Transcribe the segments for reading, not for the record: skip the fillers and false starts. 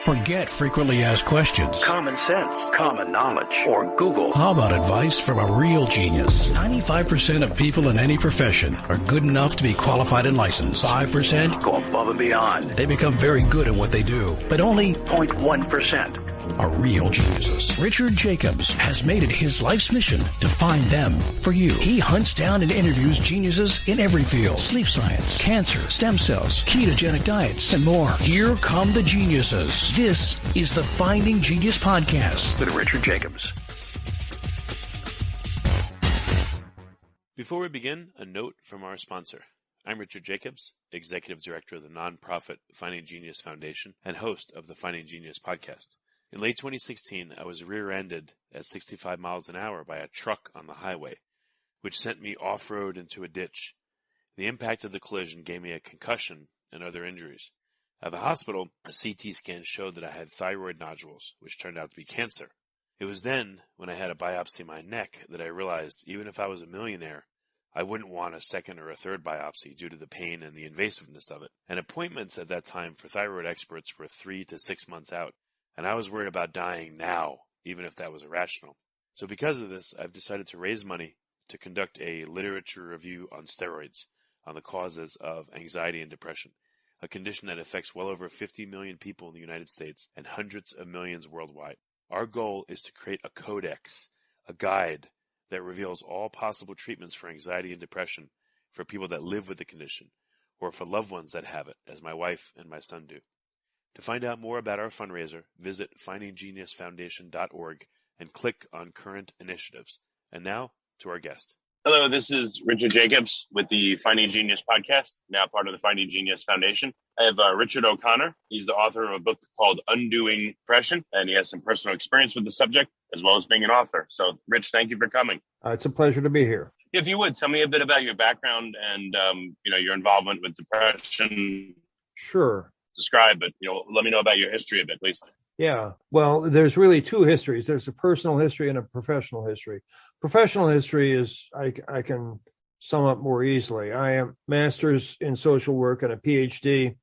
Forget frequently asked questions. Common sense, common knowledge, or Google. How about advice from a real genius? 95% of people in any profession are good enough to be qualified and licensed. 5% go above and beyond. They become very good at what they do, but only 0.1% are real geniuses. Richard Jacobs has made it his life's mission to find them for you. He hunts down and interviews geniuses in every field: sleep science, cancer, stem cells, ketogenic diets, and more. Here come the geniuses. This is the Finding Genius Podcast with Richard Jacobs. Before we begin, a note from our sponsor. I'm Richard Jacobs, Executive Director of the nonprofit Finding Genius Foundation and host of the Finding Genius Podcast. In late 2016, I was rear-ended at 65 miles an hour by a truck on the highway, which sent me off-road into a ditch. The impact of the collision gave me a concussion and other injuries. At the hospital, a CT scan showed that I had thyroid nodules, which turned out to be cancer. It was then, when I had a biopsy of my neck, that I realized even if I was a millionaire, I wouldn't want a second or a third biopsy due to the pain and the invasiveness of it. And appointments at that time for thyroid experts were 3 to 6 months out. And I was worried about dying now, even if that was irrational. So because of this, I've decided to raise money to conduct a literature review on steroids, on the causes of anxiety and depression, a condition that affects well over 50 million people in the United States and hundreds of millions worldwide. Our goal is to create a codex, a guide that reveals all possible treatments for anxiety and depression for people that live with the condition, or for loved ones that have it, as my wife and my son do. To find out more about our fundraiser, visit findinggeniusfoundation.org and click on current initiatives. And now to our guest. Hello, this is Richard Jacobs with the Finding Genius Podcast, now part of the Finding Genius Foundation. I have Richard O'Connor. He's the author of a book called Undoing Depression, and he has some personal experience with the subject, as well as being an author. So, Rich, thank you for coming. It's a pleasure to be here. If you would, tell me a bit about your background and, your involvement with depression. Sure. Describe, but let me know about your history a bit, please. Yeah, well, there's really two histories. There's a personal history and a professional history. Professional history is I can sum up more easily. I am master's in social work and a PhD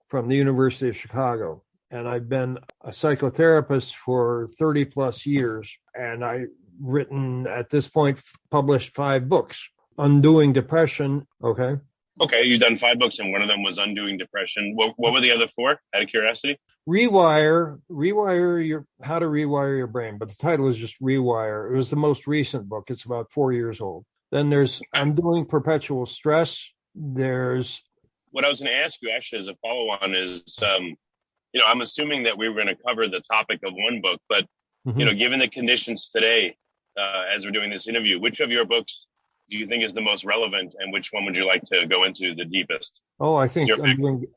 from the University of Chicago, and I've been a psychotherapist for 30 plus years, and I've written, at this point, published 5 books. Undoing Depression, okay. Okay, you've done 5 books, and one of them was Undoing Depression. What were the other 4, out of curiosity? How to rewire your brain, but the title is just Rewire. It was the most recent book. It's about 4 years old. Then there's Undoing Perpetual Stress. There's... What I was going to ask you, actually, as a follow-on is, I'm assuming that we were going to cover the topic of one book, but, given the conditions today, as we're doing this interview, which of your books do you think is the most relevant, and which one would you like to go into the deepest? Oh, I think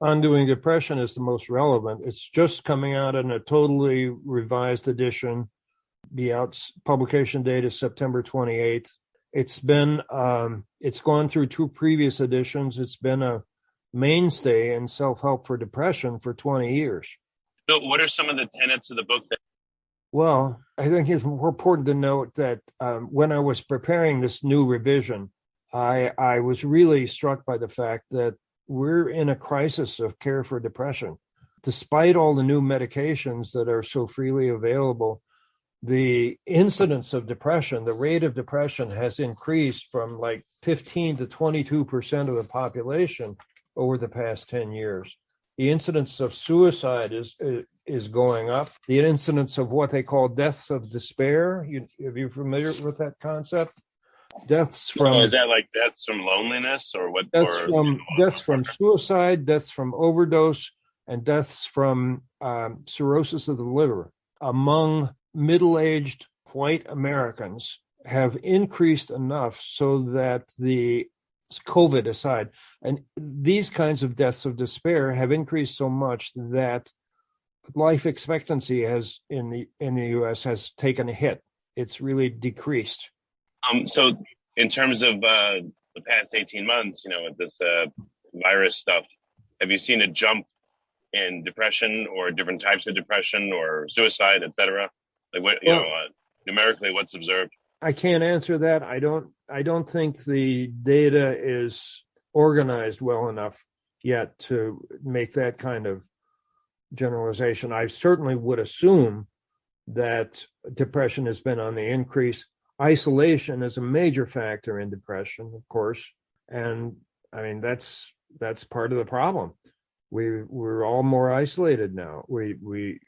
Undoing Depression is the most relevant. It's just coming out in a totally revised edition. Publication date is September 28th. It's been, it's gone through 2 previous editions. It's been a mainstay in self-help for depression for 20 years. So what are some of the tenets of the book that... Well, I think it's more important to note that when I was preparing this new revision, I was really struck by the fact that we're in a crisis of care for depression. Despite all the new medications that are so freely available, the incidence of depression, the rate of depression has increased from like 15 to 22% of the population over the past 10 years. The incidence of suicide is going up. The incidence of what they call deaths of despair. Are you familiar with that concept? Deaths from... is that like deaths from loneliness or what? Deaths from suicide, deaths from overdose, and deaths from cirrhosis of the liver among middle-aged white Americans have increased enough so that the COVID aside, and these kinds of deaths of despair have increased so much that life expectancy has in the U.S. has taken a hit. It's really decreased. So in terms of the past 18 months, with this virus stuff, have you seen a jump in depression or different types of depression or suicide, et cetera? Like what, numerically, what's observed? I can't answer that. I don't think the data is organized well enough yet to make that kind of generalization. I certainly would assume that depression has been on the increase. Isolation is a major factor in depression, of course. And I mean, that's part of the problem. We're all more isolated now. We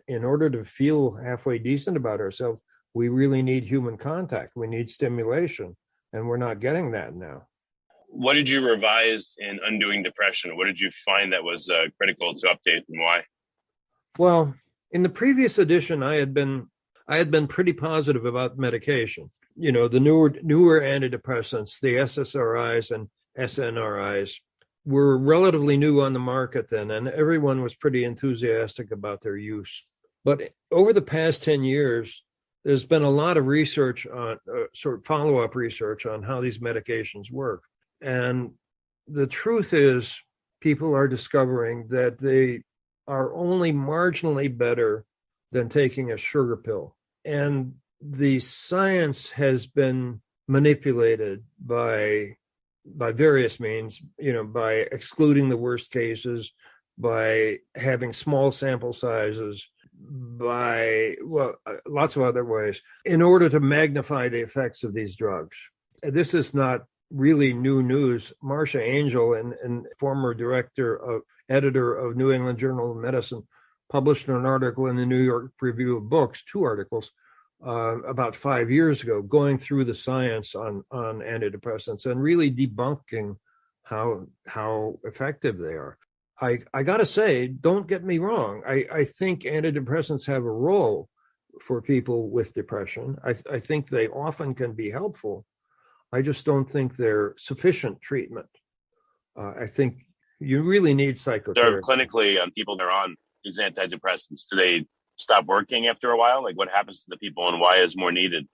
in order to feel halfway decent about ourselves, we really need human contact. We need stimulation, and we're not getting that now. What did you revise in Undoing Depression? What did you find that was critical to update, and why? Well, in the previous edition, I had been pretty positive about medication. You know, the newer antidepressants, the SSRIs and SNRIs, were relatively new on the market then, and everyone was pretty enthusiastic about their use. But over the past 10 years, there's been a lot of research on sort of follow-up research on how these medications work. And the truth is, people are discovering that they are only marginally better than taking a sugar pill. And the science has been manipulated by various means, you know, by excluding the worst cases, by having small sample sizes, by, well, lots of other ways, in order to magnify the effects of these drugs. This is not really new news. Marcia Angel, and former editor of New England Journal of Medicine, published an article in the New York Review of Books, 2 articles, about 5 years ago, going through the science on antidepressants and really debunking how effective they are. I got to say, don't get me wrong. I think antidepressants have a role for people with depression. I think they often can be helpful. I just don't think they're sufficient treatment. I think you really need psychotherapy. So clinically, people that are on these antidepressants, do they stop working after a while? Like, what happens to the people, and why is more needed?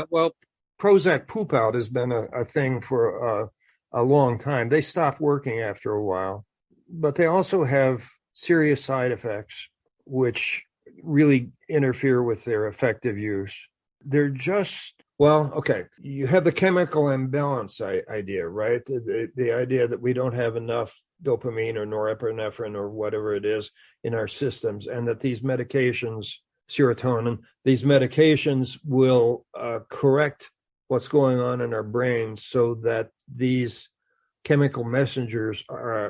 Well, Prozac poop out has been a thing for a long time. They stop working after a while, but they also have serious side effects, which really interfere with their effective use. They're just, well, okay, you have the chemical imbalance idea, right? The idea that we don't have enough dopamine or norepinephrine or whatever it is in our systems, and that these medications, serotonin, these medications will correct what's going on in our brains so that these chemical messengers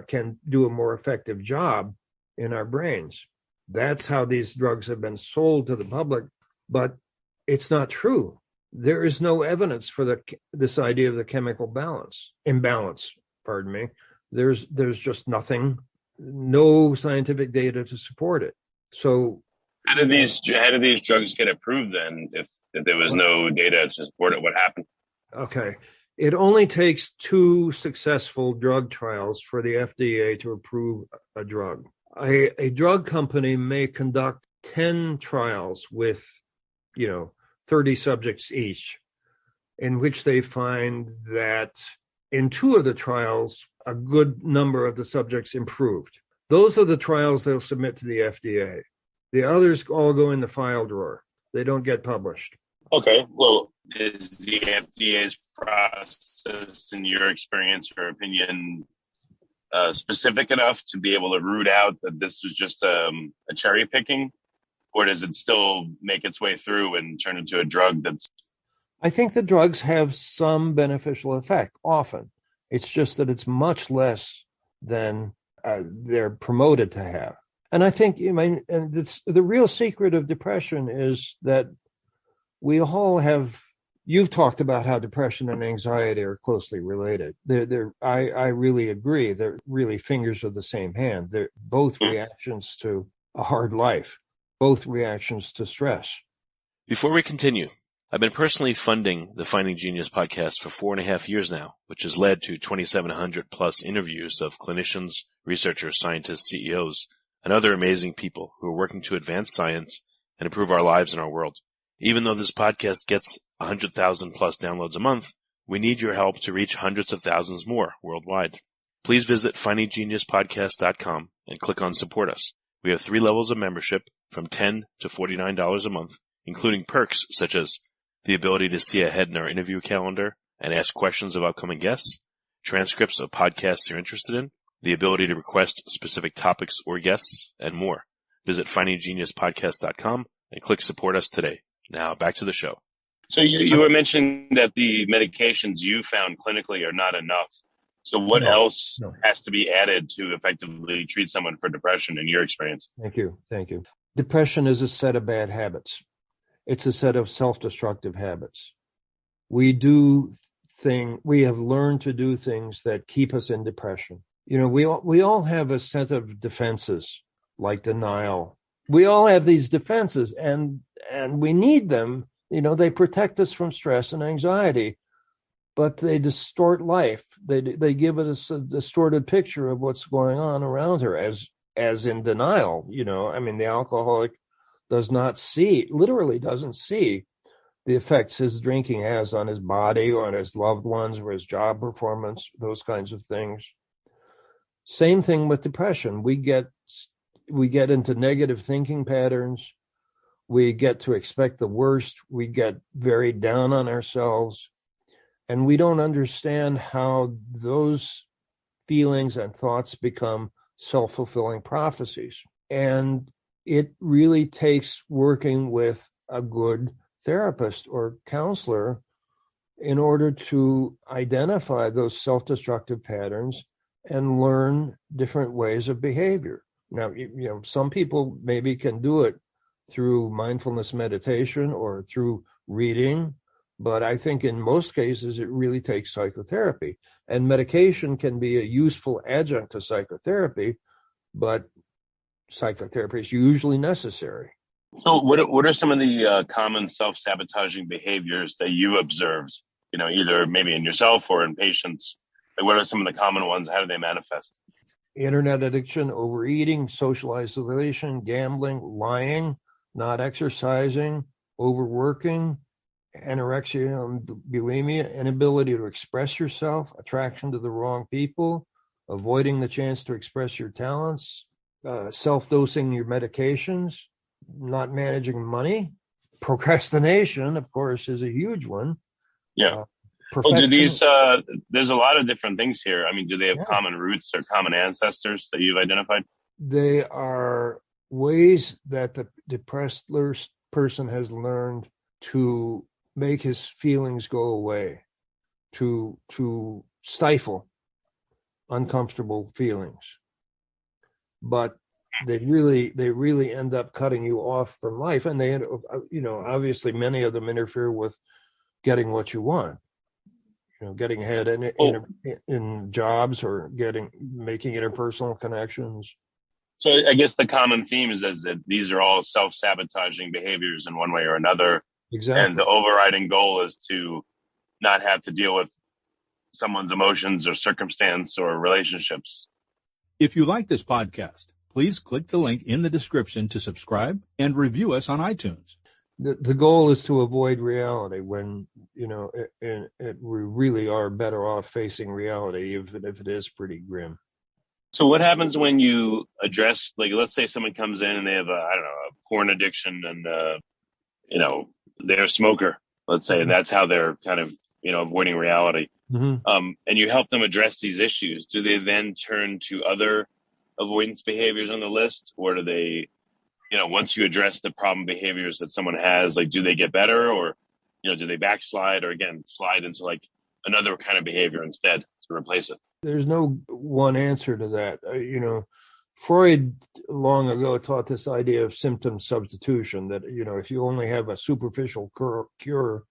can do a more effective job in our brains. That's how these drugs have been sold to the public, but it's not true. There is no evidence for this idea of the chemical imbalance. Pardon me. There's just nothing, no scientific data to support it. So, how did these drugs get approved then? If there was no data to support it, what happened? Okay, it only takes 2 successful drug trials for the FDA to approve a drug. A drug company may conduct 10 trials with, 30 subjects each, in which they find that in 2 of the trials, a good number of the subjects improved. Those are the trials they'll submit to the FDA. The others all go in the file drawer. They don't get published. Okay. Well, is the FDA's process, in your experience or opinion, specific enough to be able to root out that this was just a cherry picking? Or does it still make its way through and turn into a drug that's... I think the drugs have some beneficial effect, often. It's just that it's much less than they're promoted to have. And I think, and it's, the real secret of depression is that we all have, you've talked about how depression and anxiety are closely related. I really agree. They're really fingers of the same hand. They're both reactions to a hard life, both reactions to stress. Before we continue, I've been personally funding the Finding Genius podcast for 4.5 years now, which has led to 2,700 plus interviews of clinicians, researchers, scientists, CEOs, and other amazing people who are working to advance science and improve our lives and our world. Even though this podcast gets 100,000 plus downloads a month, we need your help to reach hundreds of thousands more worldwide. Please visit findinggeniuspodcast.com and click on Support Us. We have 3 levels of membership from $10 to $49 a month, including perks such as the ability to see ahead in our interview calendar and ask questions of upcoming guests, transcripts of podcasts you're interested in, the ability to request specific topics or guests, and more. Visit findinggeniuspodcast.com and click support us today. Now back to the show. So you were mentioning that the medications you found clinically are not enough. So what else has to be added to effectively treat someone for depression in your experience? Thank you. Depression is a set of bad habits. It's a set of self-destructive habits. We have learned to do things that keep us in depression. We all have a set of defenses, like denial. We all have these defenses, and we need them. They protect us from stress and anxiety, but they distort life. They give us a distorted picture of what's going on around her, as in denial. The alcoholic literally doesn't see the effects his drinking has on his body or on his loved ones or his job performance, those kinds of things. Same thing with depression. We get into negative thinking patterns. We get to expect the worst. We get very down on ourselves. And we don't understand how those feelings and thoughts become self-fulfilling prophecies. And it really takes working with a good therapist or counselor in order to identify those self-destructive patterns and learn different ways of behavior. Now, some people maybe can do it through mindfulness meditation or through reading, but I think in most cases it really takes psychotherapy. And medication can be a useful adjunct to psychotherapy, but psychotherapy is usually necessary. So what are some of the common self-sabotaging behaviors that you observed, either maybe in yourself or in patients? Like, what are some of the common ones? How do they manifest? Internet addiction, overeating, social isolation, gambling, lying, not exercising, overworking, anorexia and bulimia, inability to express yourself, attraction to the wrong people, avoiding the chance to express your talents, self-dosing your medications, not managing money, procrastination, of course, is a huge one. Yeah. Well, do these, there's a lot of different things here. I mean, do they have common roots or common ancestors that you've identified? They are ways that the depressed person has learned to make his feelings go away, to stifle uncomfortable feelings. But they really end up cutting you off from life. And they, obviously many of them interfere with getting what you want. Getting ahead in jobs or making interpersonal connections. So I guess the common theme is that these are all self-sabotaging behaviors in one way or another. Exactly. And the overriding goal is to not have to deal with someone's emotions or circumstance or relationships. If you like this podcast, please click the link in the description to subscribe and review us on iTunes. The goal is to avoid reality when, we really are better off facing reality, even if it is pretty grim. So what happens when you address, like, let's say someone comes in and they have a porn addiction and, they're a smoker, let's say, and that's how they're kind of, avoiding reality. Mm-hmm. And you help them address these issues. Do they then turn to other avoidance behaviors on the list, or do they, once you address the problem behaviors that someone has, like, do they get better, or, do they backslide or again slide into like another kind of behavior instead to replace it? There's no one answer to that. Freud long ago taught this idea of symptom substitution, that, if you only have a superficial cure,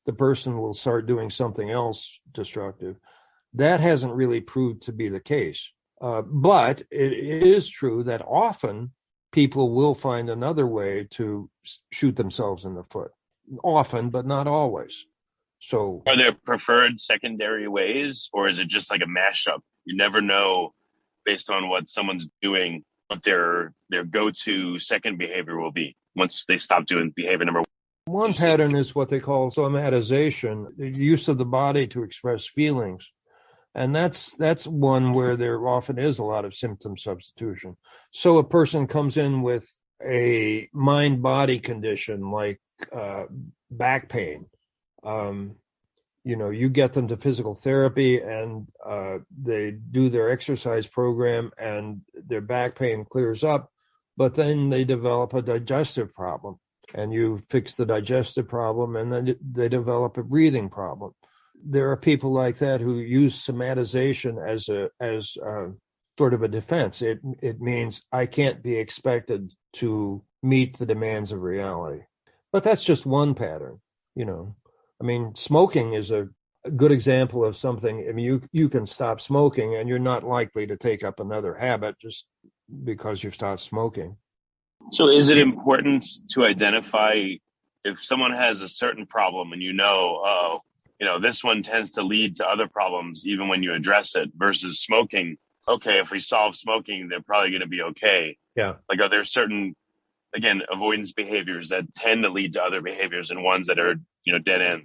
the person will start doing something else destructive. That hasn't really proved to be the case. But it is true that often people will find another way to shoot themselves in the foot. Often, but not always. So, are there preferred secondary ways, or is it just like a mashup? You never know, based on what someone's doing, what their go-to second behavior will be once they stop doing behavior number one. One pattern is what they call somatization, the use of the body to express feelings. And that's one where there often is a lot of symptom substitution. So a person comes in with a mind-body condition like back pain. You get them to physical therapy and they do their exercise program and their back pain clears up, but then they develop a digestive problem, and you fix the digestive problem, and then they develop a breathing problem. There are people like that who use somatization as a sort of a defense. It means I can't be expected to meet the demands of reality. But that's just one pattern, you know. I mean, smoking is a good example of something. I mean, you can stop smoking and you're not likely to take up another habit just because you've stopped smoking. So is it important to identify if someone has a certain problem and this one tends to lead to other problems even when you address it, versus smoking? Okay, if we solve smoking, they're probably going to be okay. Yeah. Like, are there certain, again, avoidance behaviors that tend to lead to other behaviors and ones that are, dead end?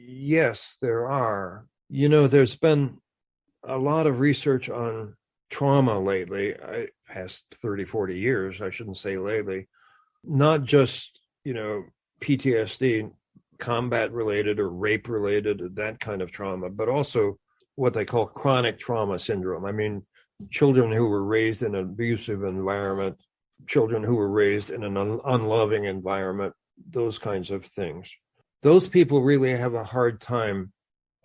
Yes, there are. There's been a lot of research on trauma lately, past 30, 40 years, I shouldn't say lately, not just, PTSD, combat related or rape related, that kind of trauma, but also what they call chronic trauma syndrome. I mean, children who were raised in an abusive environment, children who were raised in an unloving environment, those kinds of things. Those people really have a hard time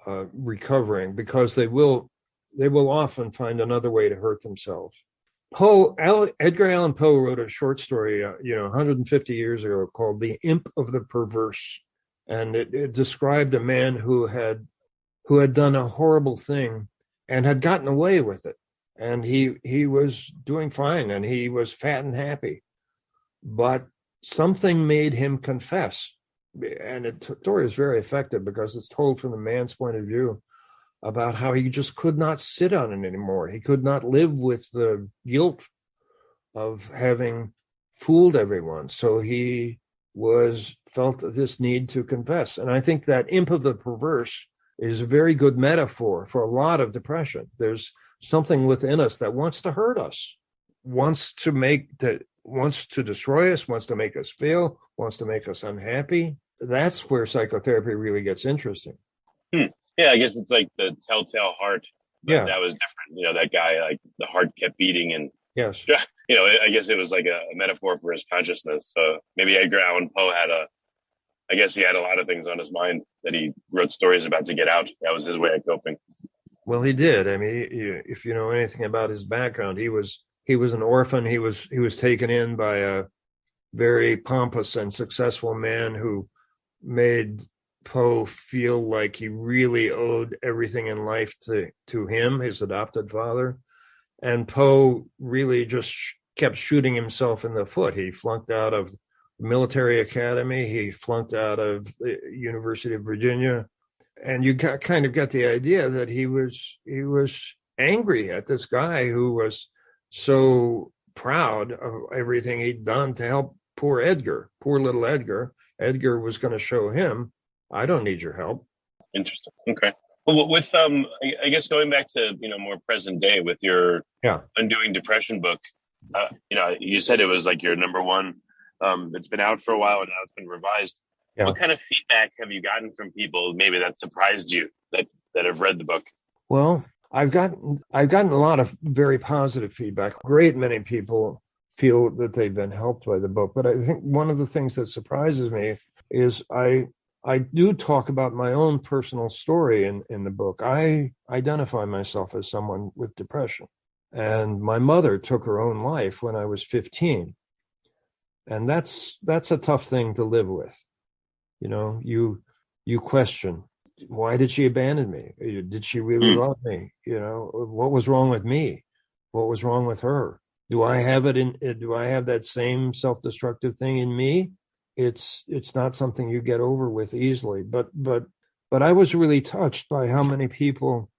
recovering because they will often find another way to hurt themselves. Edgar Allan Poe wrote a short story, 150 years ago called "The Imp of the Perverse," and it described a man who had done a horrible thing and had gotten away with it, and he was doing fine and he was fat and happy, but something made him confess. And the story is very effective because it's told from the man's point of view about how he just could not sit on it anymore. He could not live with the guilt of having fooled everyone. So he felt this need to confess. And I think that imp of the perverse is a very good metaphor for a lot of depression. There's something within us that wants to hurt us, wants to destroy us, wants to make us fail, wants to make us unhappy. That's where psychotherapy really gets interesting. Yeah, I guess it's like the telltale heart. Yeah. That was different. That guy, like, the heart kept beating, and yes, I guess it was like a metaphor for his consciousness. So maybe Edgar Allan Poe he had a lot of things on his mind that he wrote stories about to get out. That was his way of coping. Well, he did. I mean, if you know anything about his background, he was an orphan. He was taken in by a very pompous and successful man who made Poe feel like he really owed everything in life to him, his adopted father. And Poe really just kept shooting himself in the foot. He flunked out of the military academy. He flunked out of the University of Virginia. And you kind of got the idea that he was angry at this guy who was so proud of everything he'd done to help poor little Edgar. Edgar was going to show him, I don't need your help. Interesting. Okay. Well, with I guess going back to more present day with your Undoing Depression book, you said it was like your number one. It's been out for a while and now it's been revised. Yeah. What kind of feedback have you gotten from people maybe that surprised you that have read the book? Well, I've gotten a lot of very positive feedback. A great many people feel that they've been helped by the book. But I think one of the things that surprises me is I do talk about my own personal story in the book. I identify myself as someone with depression. And my mother took her own life when I was 15. And that's a tough thing to live with. You question, why did she abandon me? Did she really love me? What was wrong with me? What was wrong with her? Do I have that same self-destructive thing in me? It's not something you get over with easily. But I was really touched by how many people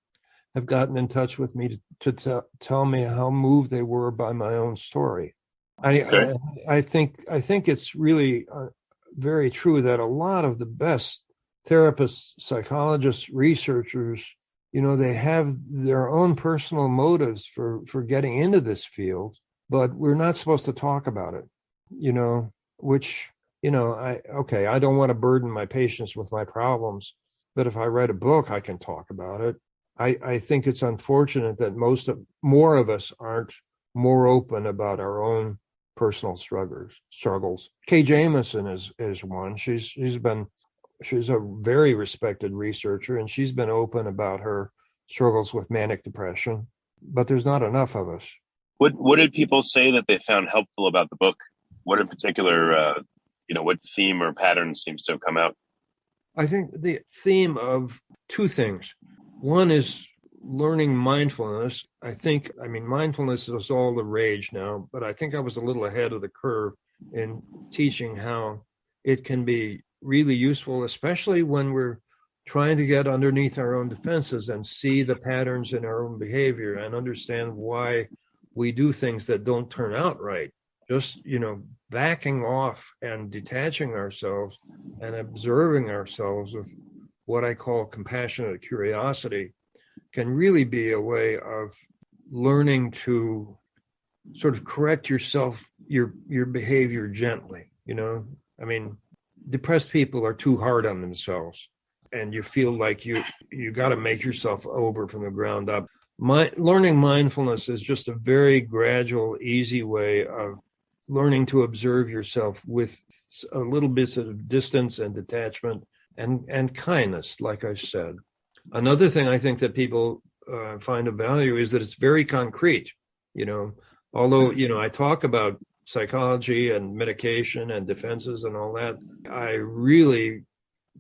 have gotten in touch with me to tell me how moved they were by my own story. I think it's really very true that a lot of the best therapists, psychologists, researchers, they have their own personal motives for getting into this field, but we're not supposed to talk about it, which, I don't want to burden my patients with my problems, but if I write a book, I can talk about it. I think it's unfortunate that more of us aren't more open about our own personal struggles. Kay Jamison is one. She's a very respected researcher, and she's been open about her struggles with manic depression. But there's not enough of us. What did people say that they found helpful about the book? What in particular, what theme or pattern seems to have come out? I think the theme of two things. One is learning mindfulness. Mindfulness is all the rage now, but I think I was a little ahead of the curve in teaching how it can be really useful, especially when we're trying to get underneath our own defenses and see the patterns in our own behavior and understand why we do things that don't turn out right. Just, backing off and detaching ourselves and observing ourselves with what I call compassionate curiosity can really be a way of learning to sort of correct yourself, your behavior gently. Depressed people are too hard on themselves, and you feel like you got to make yourself over from the ground up. Learning mindfulness is just a very gradual, easy way of learning to observe yourself with a little bit of distance and detachment and kindness, like I said. Another thing I think that people find of value is that it's very concrete. Although, I talk about psychology and medication and defenses and all that, I really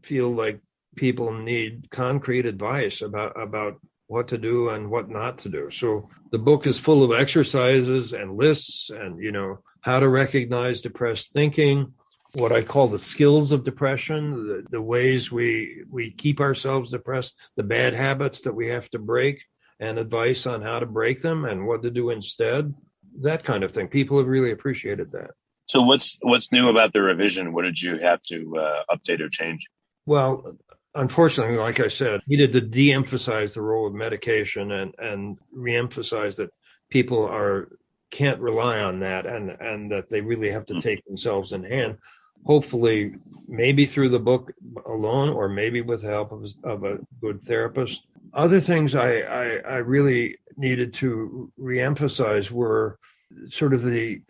feel like people need concrete advice about what to do and what not to do. So the book is full of exercises and lists and, how to recognize depressed thinking, what I call the skills of depression, the ways we keep ourselves depressed, the bad habits that we have to break, and advice on how to break them and what to do instead, that kind of thing. People have really appreciated that. So what's new about the revision? What did you have to update or change? Well, unfortunately, like I said, needed to de-emphasize the role of medication and re-emphasize that people can't rely on that and that they really have to take themselves in hand. Hopefully, maybe through the book alone, or maybe with the help of a good therapist. Other things I really needed to reemphasize were sort of the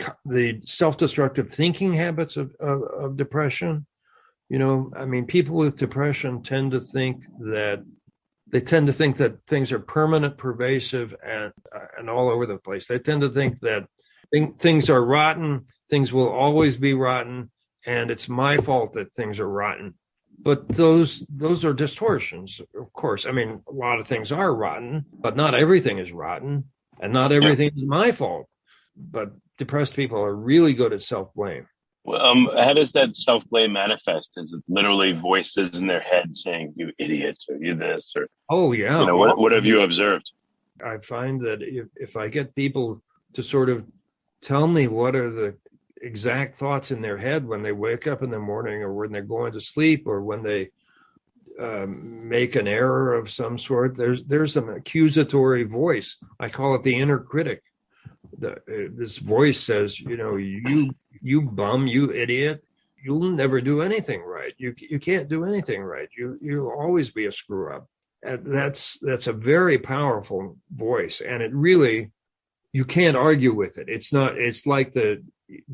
self-destructive thinking habits of depression. People with depression tend to think that things are permanent, pervasive, and all over the place. They tend to think that things are rotten, things will always be rotten, and it's my fault that things are rotten. But those are distortions, of course. A lot of things are rotten, but not everything is rotten, and not everything is my fault. But depressed people are really good at self-blame. Well, how does that self-blame manifest? Is it literally voices in their head saying, "You idiot," or "You this," or oh yeah, what have you observed? I find that if I get people to sort of tell me what are the exact thoughts in their head when they wake up in the morning, or when they're going to sleep, or when they make an error of some sort, there's an accusatory voice. I call it the inner critic. This voice says, you bum, you idiot, you'll never do anything right. You can't do anything right. You'll always be a screw up. And that's a very powerful voice, and it really, you can't argue with it. It's like the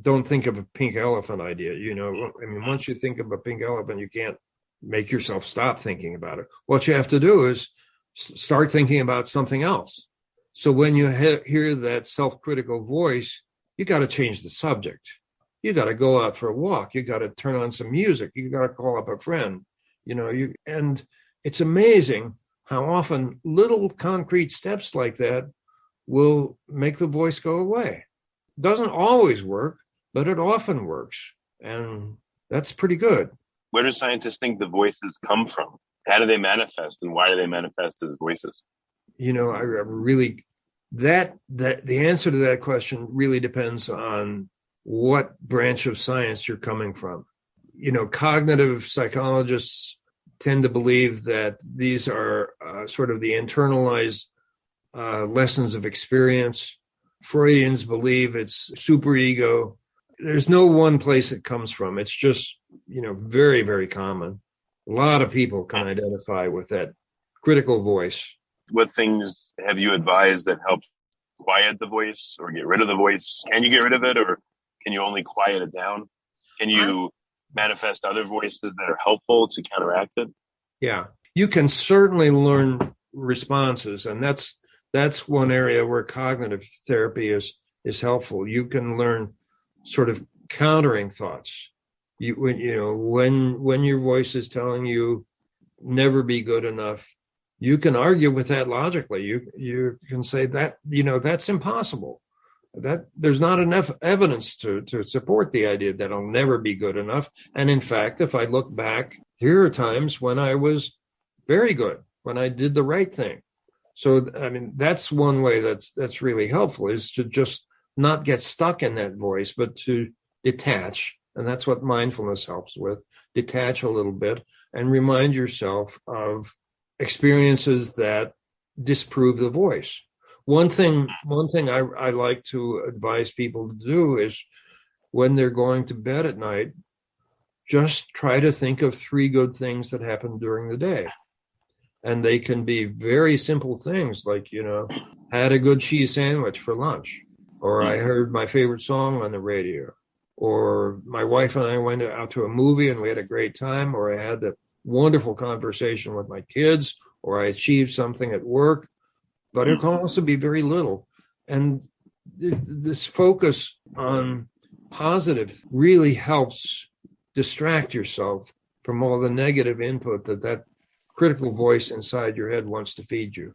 don't think of a pink elephant idea. Once you think of a pink elephant, you can't make yourself stop thinking about it. What you have to do is start thinking about something else. So when you hear that self-critical voice, you got to change the subject. You got to go out for a walk. You got to turn on some music. You got to call up a friend. And it's amazing how often little concrete steps like that will make the voice go away. Doesn't always work, but it often works. And that's pretty good. Where do scientists think the voices come from? How do they manifest, and why do they manifest as voices? I really, the answer to that question really depends on what branch of science you're coming from. Cognitive psychologists tend to believe that these are sort of the internalized lessons of experience. Freudians believe it's superego. There's no one place it comes from. It's just, very, very common. A lot of people can identify with that critical voice. What things have you advised that help quiet the voice or get rid of the voice? Can you get rid of it, or Can you only quiet it down? Can you manifest other voices that are helpful to counteract it? Yeah, you can certainly learn responses, and that's one area where cognitive therapy is helpful. You can learn sort of countering thoughts. When your voice is telling you never be good enough, you can argue with that logically. You can say that that's impossible. That there's not enough evidence to support the idea that I'll never be good enough. And in fact, if I look back, here are times when I was very good, when I did the right thing. So, I mean, that's one way that's really helpful, is to just not get stuck in that voice, but to detach. And that's what mindfulness helps with. Detach a little bit and remind yourself of experiences that disprove the voice. One thing I like to advise people to do is, when they're going to bed at night, just try to think of 3 good things that happened during the day. And they can be very simple things like, had a good cheese sandwich for lunch, or I heard my favorite song on the radio, or my wife and I went out to a movie and we had a great time, or I had that wonderful conversation with my kids, or I achieved something at work. But it can also be very little. And this focus on positive really helps distract yourself from all the negative input that critical voice inside your head wants to feed you.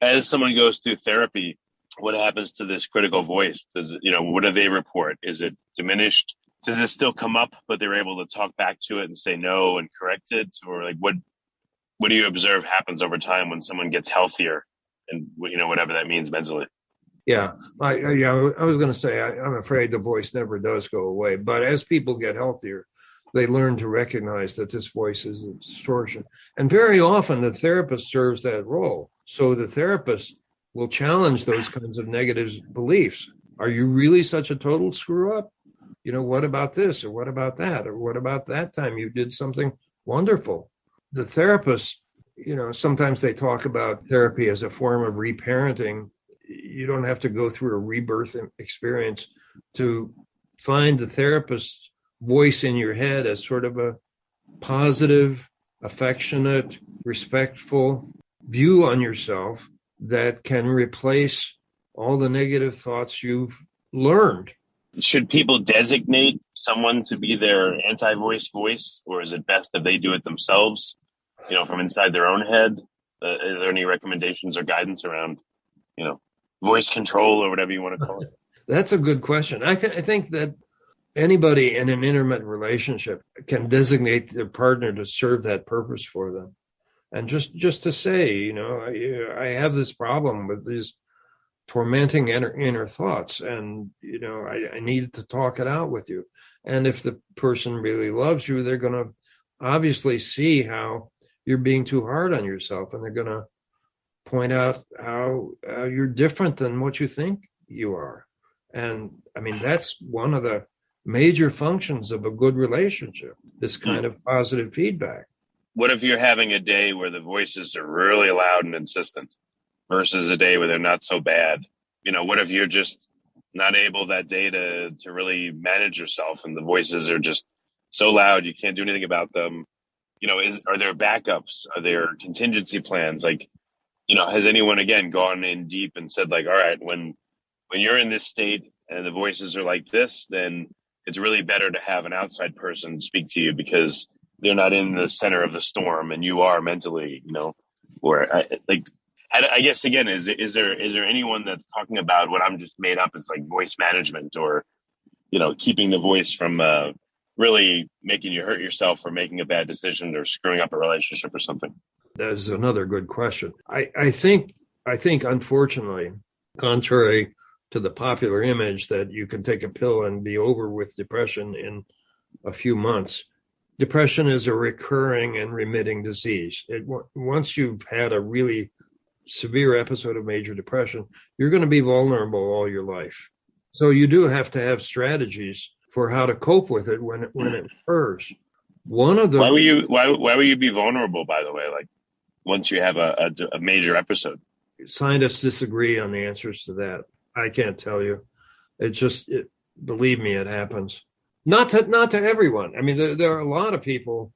As someone goes through therapy, what happens to this critical voice? What do they report? Is it diminished? Does it still come up, but they're able to talk back to it and say no and correct it? Or like, what do you observe happens over time when someone gets healthier, and whatever that means mentally? Yeah, I was going to say, I'm afraid the voice never does go away. But as people get healthier, they learn to recognize that this voice is a distortion. And very often the therapist serves that role. So the therapist will challenge those kinds of negative beliefs. Are you really such a total screw up? What about this? Or what about that? Or what about that time you did something wonderful? The therapist, sometimes they talk about therapy as a form of reparenting. You don't have to go through a rebirth experience to find the therapist's voice in your head as sort of a positive, affectionate, respectful view on yourself that can replace all the negative thoughts you've learned. Should people designate someone to be their anti-voice voice, or is it best if they do it themselves, from inside their own head? Are there any recommendations or guidance around, voice control or whatever you want to call it? That's a good question. I think that anybody in an intimate relationship can designate their partner to serve that purpose for them. And just to say, I have this problem with these tormenting inner thoughts, and, I needed to talk it out with you. And if the person really loves you, they're going to obviously see how you're being too hard on yourself, and they're going to point out how you're different than what you think you are. And I mean, that's one of the major functions of a good relationship, this kind of positive feedback. What if you're having a day where the voices are really loud and insistent versus a day where they're not so bad? What if you're just not able that day to really manage yourself and the voices are just so loud you can't do anything about them? Are there backups? Are there contingency plans? Like, has anyone again gone in deep and said, like, all right, when you're in this state and the voices are like this, then it's really better to have an outside person speak to you because they're not in the center of the storm and you are mentally, or I guess again, is there anyone that's talking about what I'm just made up as like voice management, or, keeping the voice from really making you hurt yourself or making a bad decision or screwing up a relationship or something? That is another good question. I think unfortunately, contrary to the popular image that you can take a pill and be over with depression in a few months, depression is a recurring and remitting disease. Once you've had a really severe episode of major depression, you're going to be vulnerable all your life. So you do have to have strategies for how to cope with it when it occurs. One of the why will you be vulnerable, by the way, like once you have a major episode? Scientists disagree on the answers to that. I can't tell you. believe me, it happens. Not to everyone. I mean, there are a lot of people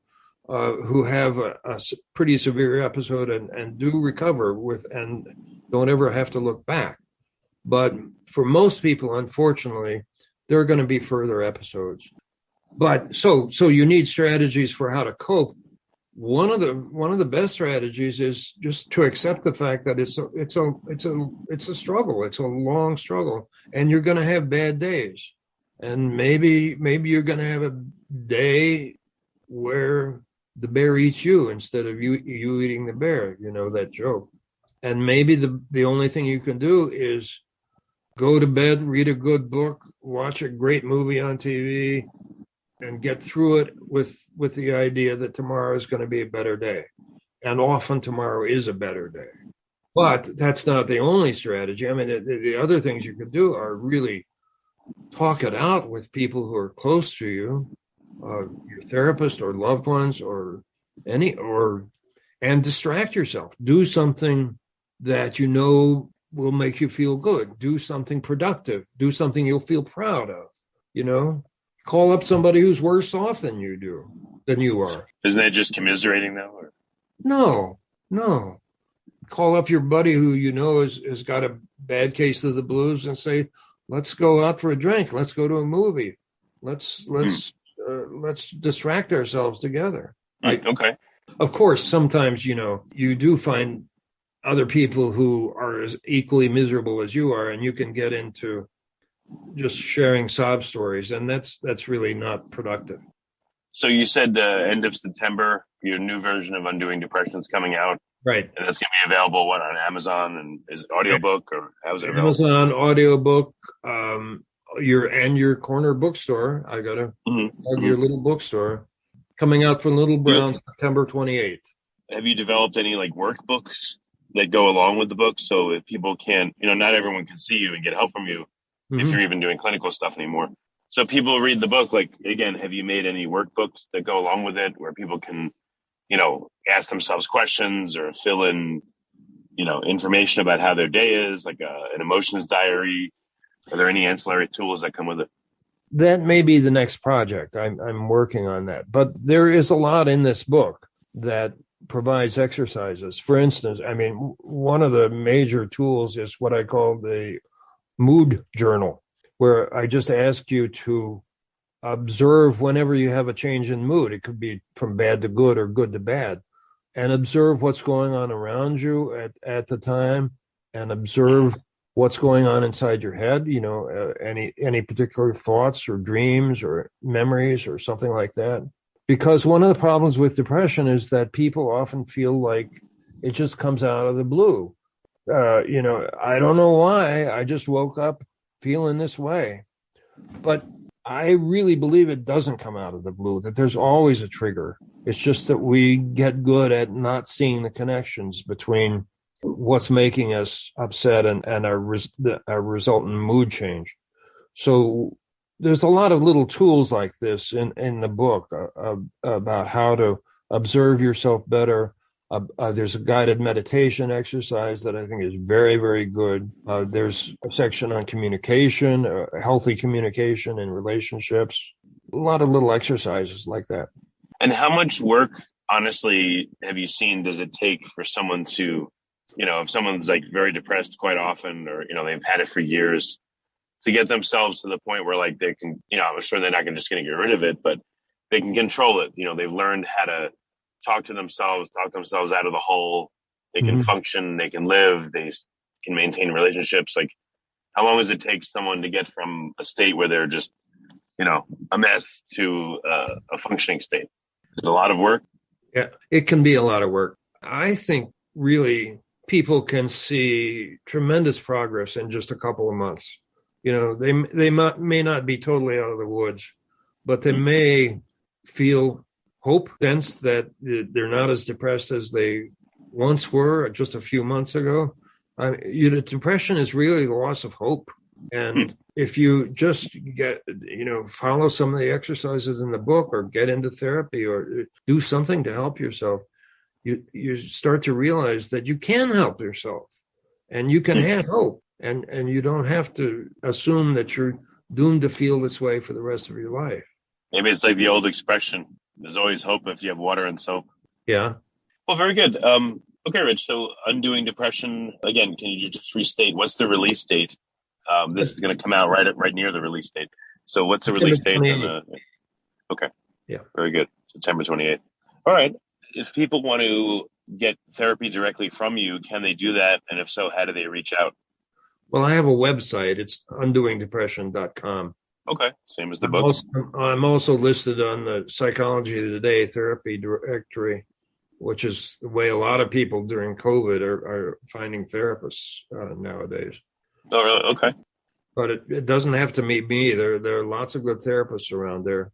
who have a pretty severe episode and do recover and don't ever have to look back. But for most people, unfortunately, there are going to be further episodes. But so you need strategies for how to cope. One of the best strategies is just to accept the fact that it's a struggle. It's a long struggle, and you're going to have bad days. And maybe you're going to have a day where the bear eats you instead of you eating the bear, that joke. And maybe the only thing you can do is go to bed, read a good book, watch a great movie on TV, and get through it with the idea that tomorrow is going to be a better day. And often tomorrow is a better day. But that's not the only strategy. I mean, the other things you can do are really talk it out with people who are close to you, your therapist or loved ones and distract yourself. Do something that will make you feel good. Do something productive. Do something you'll feel proud of, Call up somebody who's worse off than you are. Isn't that just commiserating though? Or? No. Call up your buddy who has got a bad case of the blues and say, let's go out for a drink. Let's go to a movie. Let's distract ourselves together. Okay. Of course, sometimes, you do find other people who are as equally miserable as you are, and you can get into just sharing sob stories, and that's really not productive. So you said end of September, your new version of Undoing Depression is coming out. Right. And that's going to be available, on Amazon? And is it audiobook or how is it available? Amazon audiobook, your corner bookstore. I got to plug your little bookstore. Coming out from Little Brown September 28th. Have you developed any workbooks that go along with the book? So if people can't, not everyone can see you and get help from you if you're even doing clinical stuff anymore. So people read the book, again, have you made any workbooks that go along with it where people can, ask themselves questions or fill in, information about how their day is, like an emotions diary? Are there any ancillary tools that come with it? That may be the next project. I'm working on that. But there is a lot in this book that provides exercises. For instance, one of the major tools is what I call the mood journal, where I just ask you to observe whenever you have a change in mood. It could be from bad to good or good to bad, and observe what's going on around you at the time, and observe what's going on inside your head, any particular thoughts or dreams or memories or something like that. Because one of the problems with depression is that people often feel like it just comes out of the blue. I don't know why. I just woke up feeling this way. But I really believe it doesn't come out of the blue, that there's always a trigger. It's just that we get good at not seeing the connections between what's making us upset and our resultant mood change. So there's a lot of little tools like this in the book about how to observe yourself better. There's a guided meditation exercise that I think is very, very good. There's a section on communication, healthy communication in relationships. A lot of little exercises like that. And how much work, honestly, have you seen does it take for someone to, if someone's very depressed quite often, or, they've had it for years, to get themselves to the point where they can, I'm sure they're not just going to get rid of it, but they can control it. They've learned how to talk themselves out of the hole. They can function, they can live, they can maintain relationships. How long does it take someone to get from a state where they're just, a mess to a functioning state? Is it a lot of work? Yeah, it can be a lot of work. I think really people can see tremendous progress in just a couple of months. They may not be totally out of the woods, but they may feel hope, sense that they're not as depressed as they once were just a few months ago. Depression is really the loss of hope. And if you just follow some of the exercises in the book, or get into therapy, or do something to help yourself, you start to realize that you can help yourself and you can have hope. And you don't have to assume that you're doomed to feel this way for the rest of your life. Maybe it's like the old expression, there's always hope if you have water and soap. Yeah. Well, very good. Okay, Rich, so Undoing Depression, again, can you just restate, what's the release date? This is going to come out right near the release date. So what's the release date? Okay. Yeah. Very good. September 28th. All right. If people want to get therapy directly from you, can they do that? And if so, how do they reach out? Well, I have a website. It's undoingdepression.com. Okay. Same as the book. I'm also listed on the Psychology Today therapy directory, which is the way a lot of people during COVID are finding therapists nowadays. Oh, really? Okay. But it doesn't have to be me. There are lots of good therapists around there.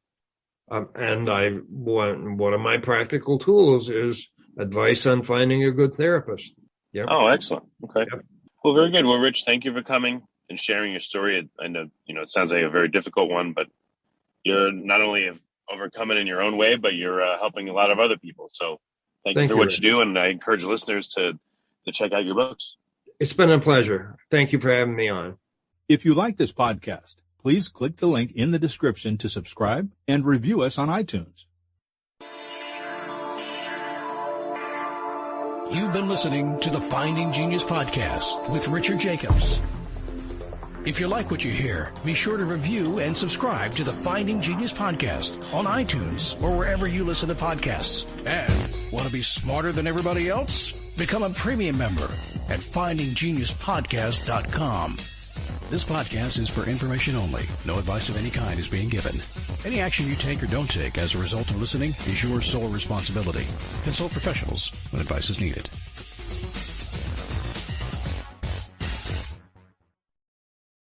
And one of my practical tools is advice on finding a good therapist. Yep. Oh, excellent. Okay. Yep. Well, very good. Well, Rich, thank you for coming and sharing your story. I know, it sounds like a very difficult one, but you're not only overcoming in your own way, but you're helping a lot of other people. So thank you for what you do. And I encourage listeners to check out your books. It's been a pleasure. Thank you for having me on. If you like this podcast, please click the link in the description to subscribe and review us on iTunes. You've been listening to the Finding Genius podcast with Richard Jacobs. If you like what you hear, be sure to review and subscribe to the Finding Genius podcast on iTunes or wherever you listen to podcasts. And want to be smarter than everybody else? Become a premium member at findinggeniuspodcast.com. This podcast is for information only. No advice of any kind is being given. Any action you take or don't take as a result of listening is your sole responsibility. Consult professionals when advice is needed.